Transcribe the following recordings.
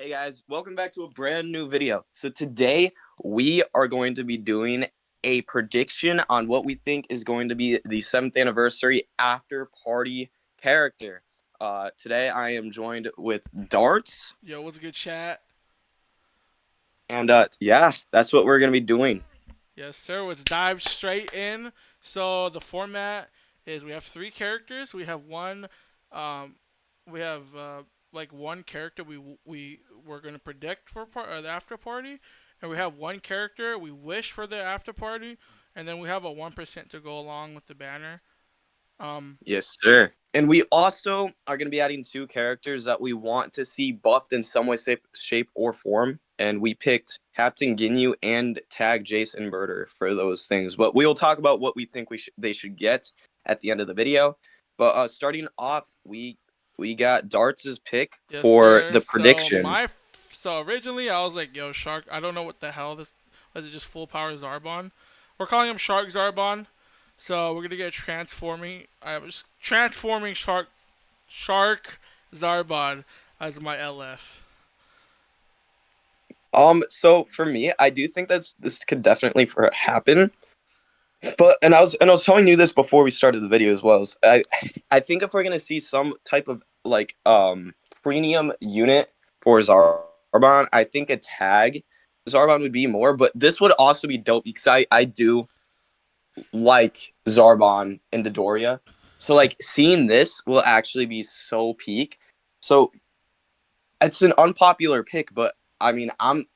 Hey guys, welcome back to a brand new video. So today we are going to be doing a prediction on what we think is going to be the 7th anniversary after party character. Today I am joined with Darts, Yo, what's good, chat? and yeah, that's what we're going to be doing. Yes, sir. Let's dive straight in. So the format is we have three characters. Um, we have like one character we're gonna predict for the after party, and we have one character we wish for the after party, and then we have a 1% to go along with the banner. Um, Yes, sir. And we also are going to be adding two characters that we want to see buffed in some way, shape, or form. And we picked Captain Ginyu and Tag Jason Murder for those things. But we will talk about what we think they should get at the end of the video. But starting off, we got Darts' pick yes, for sir. the prediction. So originally I was like, yo, Shark. I don't know what the hell this was. It just full power Zarbon. We're calling him Shark Zarbon. So we're gonna get transforming. I'm just transforming Shark Zarbon as my LF. So for me, I do think this could definitely happen. But and I was telling you this before we started the video as well. I think if we're gonna see some type of like premium unit for Zarbon, I think a tag Zarbon would be more. But this would also be dope because I do like Zarbon and Dodoria. So like seeing this will actually be so peak. So it's an unpopular pick, but I mean I'm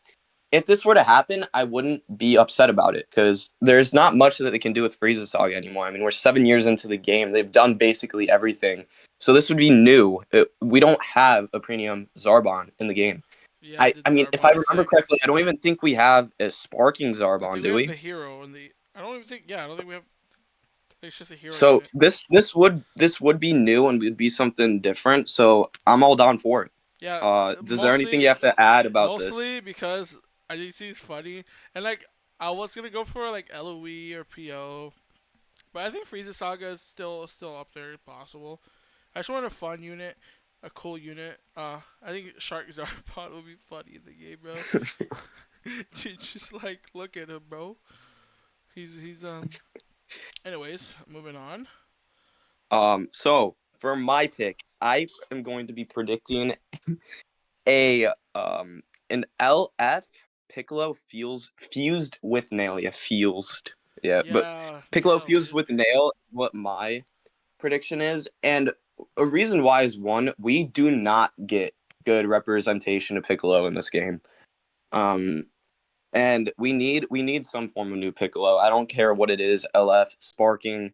if this were to happen, I wouldn't be upset about it because there's not much that they can do with Frieza Saga anymore. I mean, we're 7 years into the game; they've done basically everything. So this would be new. We don't have a premium Zarbon in the game. Yeah, I the mean, if I Zarbon's remember sick. correctly, I don't even think we have a sparking I Zarbon, think we do have the we? hero and the. I don't even think. Yeah, I don't think we have. It's just a hero So unit. this would be new and would be something different. So I'm all down for it. Yeah, Is there anything you have to add about this? mostly because I think he's funny, and like I was gonna go for like LOE or PO, but I think Frieza Saga is still up there, if possible. I just want a fun unit, a cool unit. I think Shark Zarbot would be funny in the game, bro. Dude, just like look at him, bro. He's. Anyways, moving on. So for my pick, I am going to be predicting a an LF Piccolo fused with Nail. Yeah, fused. Yeah, but Yeah, Piccolo nail, fused dude. with Nail. What my prediction is, and a reason why is one, we do not get good representation of Piccolo in this game. Um, and we need some form of new Piccolo. I don't care what it is, LF, Sparking,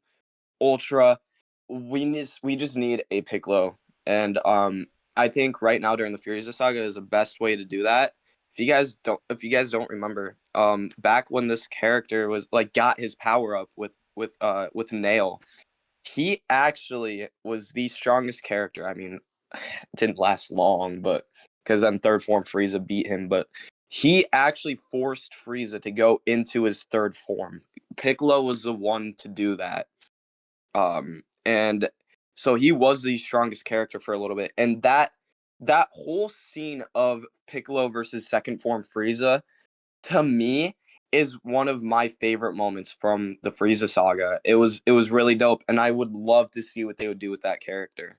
Ultra. We just need a Piccolo, and I think right now during the Furious Saga is the best way to do that. If you guys don't remember, back when this character was like got his power up with Nail, he actually was the strongest character. I mean, it didn't last long, but because then third form Frieza beat him, but he actually forced Frieza to go into his third form. Piccolo was the one to do that. And so he was the strongest character for a little bit. And that whole scene of Piccolo versus second form Frieza, to me, is one of my favorite moments from the Frieza saga. It was really dope, and I would love to see what they would do with that character.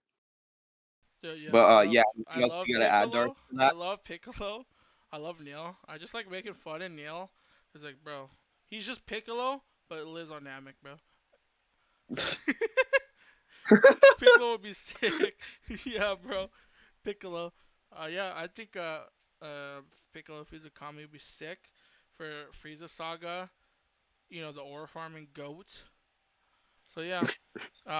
Yeah, yeah, But yeah, I anything else love you gotta add, Dark, Piccolo. to I that? love Piccolo. I love Neil. I just like making fun of Neil. It's like, bro, he's just Piccolo, but it lives on Namek, bro. Piccolo would be sick. Yeah, bro. Piccolo. Yeah, I think Piccolo Frieza Kami would be sick for Frieza Saga. You know, the ore farming goat. So yeah.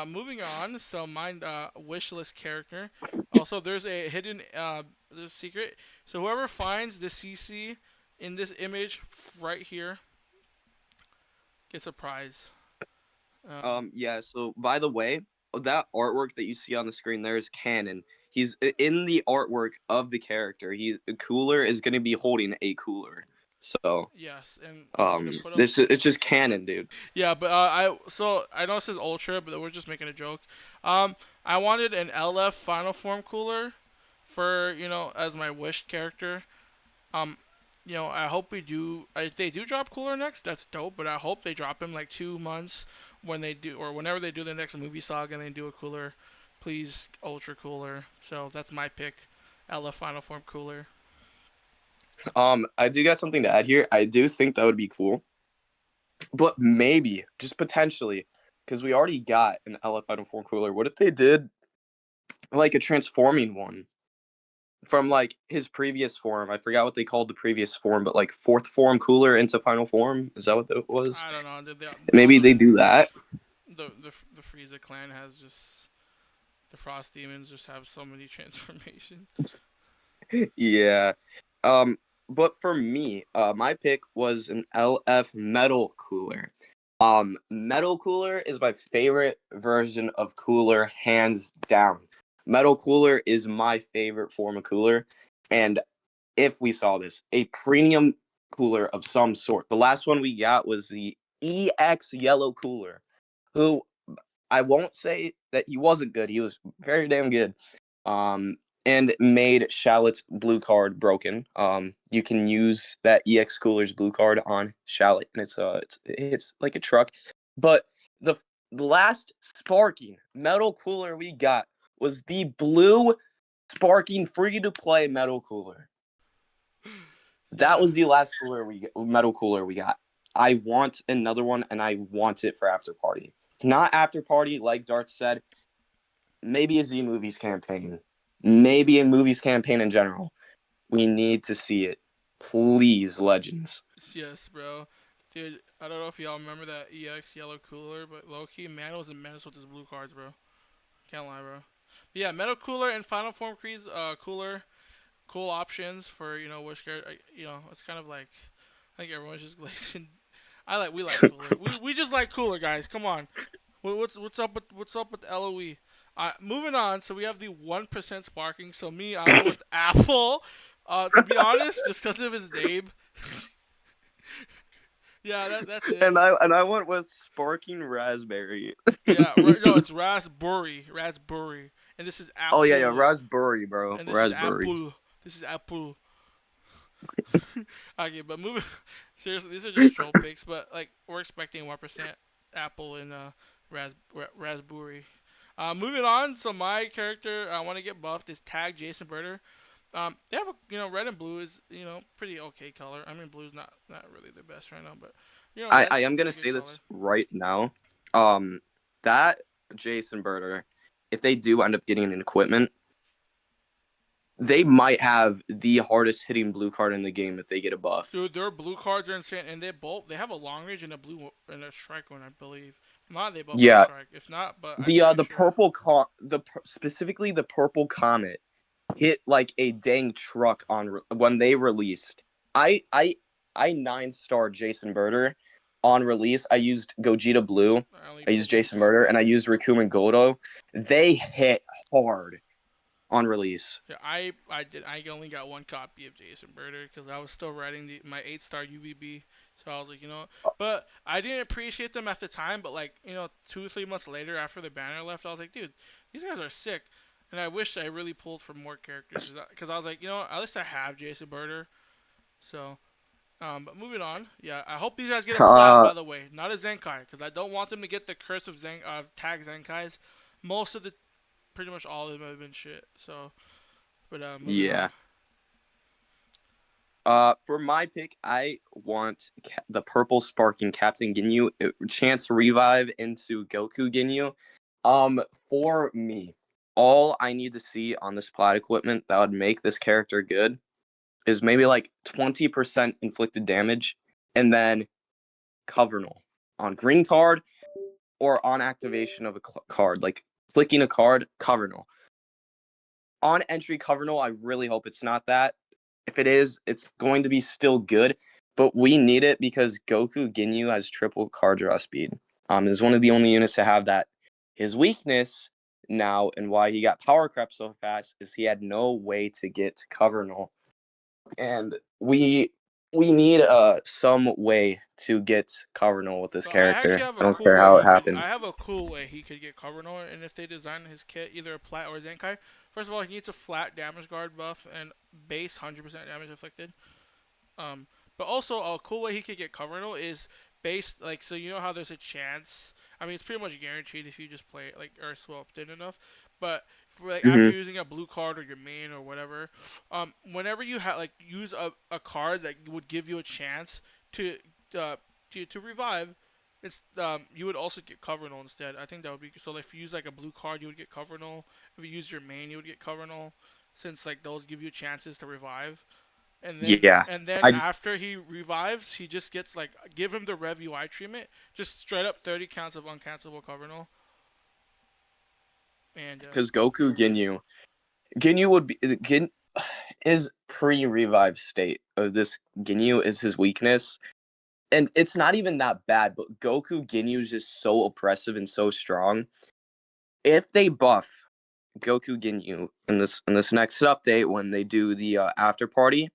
Moving on. So mine wish list character. Also, there's a hidden there's a secret. So whoever finds the CC in this image right here gets a prize. Yeah, so by the way, that artwork that you see on the screen there is canon. He's in the artwork of the character. He's Cooler is going to be holding a cooler. So, Yes, and we're gonna put up. this it's just canon, dude. Yeah, but I know it says Ultra, but we're just making a joke. Um, I wanted an LF Final Form cooler for as my wished character. Um, I hope we do. If they do drop Cooler next, that's dope. But I hope they drop him like 2 months when they do, or whenever they do the next movie saga and they do a Cooler. Please, Ultra Cooler. So that's my pick. LF Final Form Cooler. I do got something to add here. I do think that would be cool, but maybe just potentially, because we already got an LF Final Form cooler. What if they did like a transforming one from like his previous form? I forgot what they called the previous form, but like fourth form cooler into final form. Is that what that was? I don't know. All Maybe they do that. the Frieza clan has just the Frost demons just have so many transformations. Yeah. Um, but for me, my pick was an LF Metal Cooler. Metal Cooler is my favorite version of cooler, hands down. Metal Cooler is my favorite form of cooler, and if we saw this, a premium cooler of some sort. The last one we got was the EX Yellow Cooler, who I won't say that he wasn't good. He was very damn good. Um, and made Shallot's blue card broken. You can use that EX Cooler's blue card on Shallot, and it's like a truck. But the the last sparking metal cooler we got was the blue sparking free to play metal cooler. That Yeah. was the last metal cooler we got. I want another one, and I want it for after party. If not after party, like Dart said, maybe a Z movies campaign, maybe a movies campaign in general. We need to see it, please, legends. Yes, bro. Dude, I don't know if y'all remember that EX yellow cooler, but low key, man was a menace with his blue cards, bro. Can't lie, bro. But yeah, Metal Cooler and Final Form Crease, cooler, cool options for wish guard. It's kind of like I think everyone's just glazing. We like cooler. We just like cooler, guys. Come on. What's up with LOE? Moving on. So we have the 1% sparking. So me, I went with Apple. To be honest, just because of his name. Yeah, that's it. And I went with sparking raspberry. Yeah, no, it's raspberry, and this is Oh yeah, yeah, apple, raspberry, bro, and this is raspberry. apple. This is apple. Okay, but moving. Seriously, these are just troll picks, but like we're expecting 1% apple and raspberry. Moving on. So my character I want to get buffed is Tag Jason Birder. They have red and blue is pretty okay color. I mean blue's not really the best right now, but I red's am gonna pretty good say color. this right now. Um, that Jason Birder, if they do end up getting an equipment, they might have the hardest hitting blue card in the game if they get a buff. Dude, their blue cards are insane, and they have a long range and a blue and a strike one, I believe. If not, they both have Yeah, strike. If not, but I'm the pretty the sure. purple specifically the purple comet hit like a dang truck when they released. I I I 9-star Jason Birder on release. I used Gogeta Blue, I only I pulled used one Jason Birder, copy. and I used Rikumen Godo. They hit hard on release. Yeah, I did. I only got one copy of Jason Birder because I was still writing my 8-star UVB. So I was like, but I didn't appreciate them at the time. But like, 2 or 3 months later, after the banner left, I was like, dude, these guys are sick. And I wish I really pulled for more characters because I was like, at least I have Jason Birder. So, but moving on, yeah, I hope these guys get a plat. Uh, By the way, not a Zenkai, because I don't want them to get the curse of tag Zenkais. Most of the, pretty much all of them have been shit. So, but moving on. yeah. For my pick, I want the purple sparking Captain Ginyu chance revive into Goku Ginyu. Um, for me, all I need to see on this plat equipment that would make this character good is maybe like 20% inflicted damage, and then Covernal on green card or on activation of a card, like clicking a card, Covernal. On entry Covernal, I really hope it's not that. If it is, it's going to be still good, but we need it because Goku Ginyu has triple card draw speed. Is one of the only units to have that. His weakness now and why he got power crept so fast is he had no way to get Covernal, and we need some way to get Covernal with this So I actually character. have I a don't cool care way how it he could. I happens. have a cool way he could get covered on, and if they design his kit either a plat or a Zenkai, First of all, he needs a flat damage guard buff and base 100% damage inflicted. Um, but also a cool way he could get Covenant is based like so you know how there's a chance. I mean, it's pretty much guaranteed if you just play it, like or swapped in enough. But for, like after Hmm. using a blue card or your main or whatever, whenever you like use a card that would give you a chance to uh, to revive, it's you would also get Covenant instead. I think that would be so. Like, if you use like a blue card, you would get Covenant. If you use your main, you would get Covenant, since like those give you chances to revive. And then Yeah, and then I just after he revives, he just gets like give him the Rev UI treatment, just straight up 30 counts of uncancelable cover null. And because Goku Ginyu would be his pre-revive state of this Ginyu is his weakness, and it's not even that bad. But Goku Ginyu is just so oppressive and so strong. If they buff Goku Ginyu in this next update when they do the after party,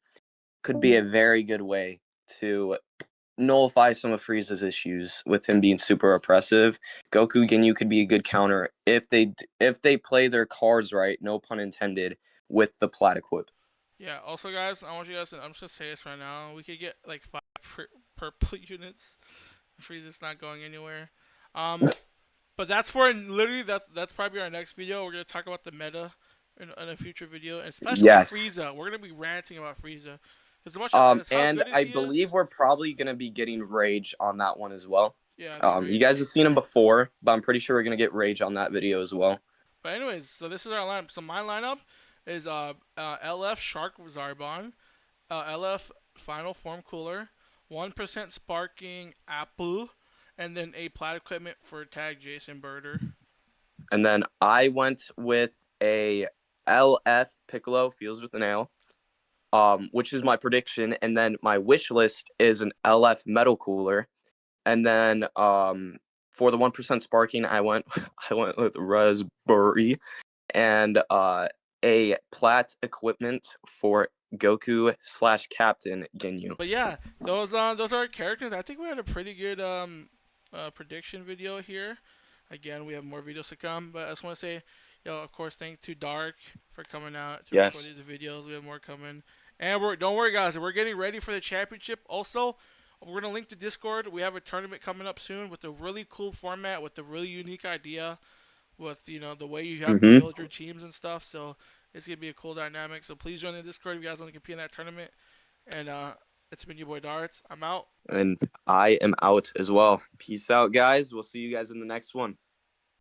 could be a very good way to nullify some of Frieza's issues with him being super oppressive. Goku Ginyu could be a good counter if they play their cards right, no pun intended, with the Plat equip. yeah, also guys, I want you guys to, I'm just gonna say this right now. We could get like 5 purple units. Frieza's not going anywhere. Um, but that's for literally that's probably our next video. We're gonna talk about the meta in a future video, and especially Yes. Frieza. We're gonna be ranting about Frieza. As much as how And good as I he is, believe we're probably gonna be getting Rage on that one as well. yeah, I think You Rage guys is. have seen him before, but I'm pretty sure we're gonna get Rage on that video as well. But anyways, so this is our lineup. So my lineup is LF Shark Zarbon, LF Final Form Cooler, 1% Sparking Apple, and then a Plat equipment for Tag Jason Birder. And then I went with a LF Piccolo Feels with an Ale, which is my prediction. And then my wish list is an LF Metal Cooler. And then for the 1% sparking, I went with Raspberry and a Plat equipment for Goku slash Captain Ginyu. But yeah, those are our characters. I think we had a pretty good prediction video here. Again, we have more videos to come, but I just want to say, of course, thanks to Dark for coming out to record Yes. these videos. We have more coming, and don't worry, guys, we're getting ready for the championship. Also, we're gonna link to Discord. We have a tournament coming up soon with a really cool format, with a really unique idea, with the way you have to Mm-hmm. build your teams and stuff. So it's gonna be a cool dynamic. So please join the Discord if you guys want to compete in that tournament. And it's been your boy Darts. I'm out. And I am out as well. Peace out, guys. We'll see you guys in the next one.